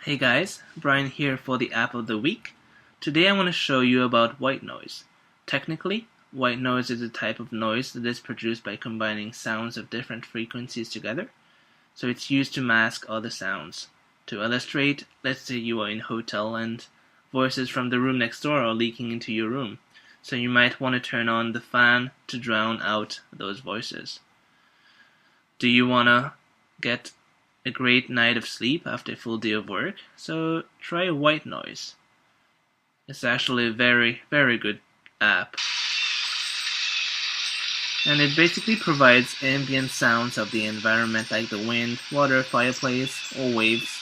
Hey guys, Brian here for the app of the week. Today I want to show you about white noise. Technically, white noise is a type of noise that is produced by combining sounds of different frequencies together. So it's used to mask other sounds. To illustrate, let's say you are in a hotel and voices from the room next door are leaking into your room. So you might want to turn on the fan to drown out those voices. Do you want to get a great night of sleep after a full day of work? So try white noise. It's actually a very, very good app. And it basically provides ambient sounds of the environment like the wind, water, fireplace, or waves,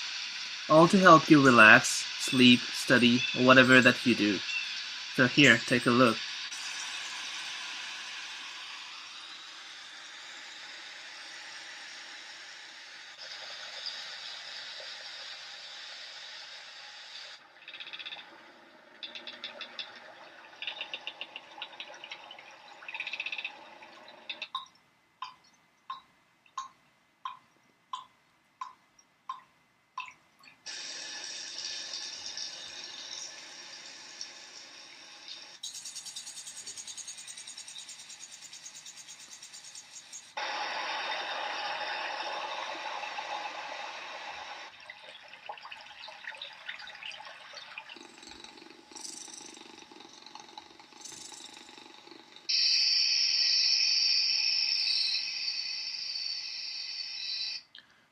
all to help you relax, sleep, study, or whatever that you do. So here, take a look.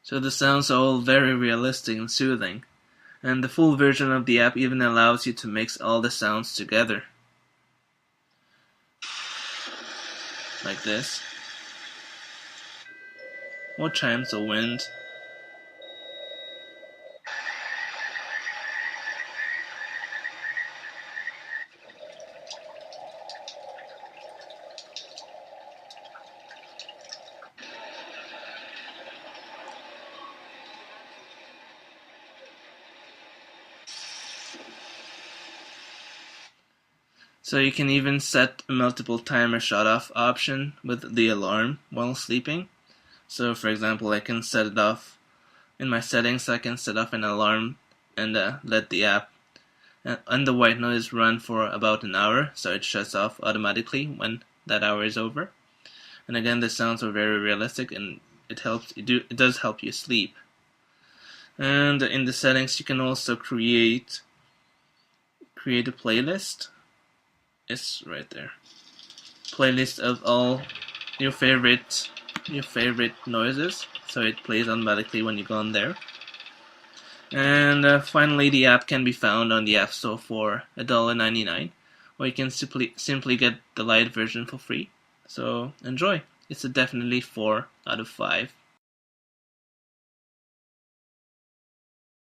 So the sounds are all very realistic and soothing, and the full version of the app even allows you to mix all the sounds together. Like this. Or chimes of wind. So you can even set a multiple timer shut-off option with the alarm while sleeping. So for example, I can set it off in my settings. I can set off an alarm and let the app and the white noise run for about an hour, so it shuts off automatically when that hour is over. And again, the sounds are very realistic, and it does help you sleep. And in the settings, you can also create a playlist. It's right there. Playlist of all your favorite noises, so it plays automatically when you go on there. And finally, the app can be found on the App Store for $1.99, or you can simply get the light version for free. So enjoy. It's a definitely 4 out of 5.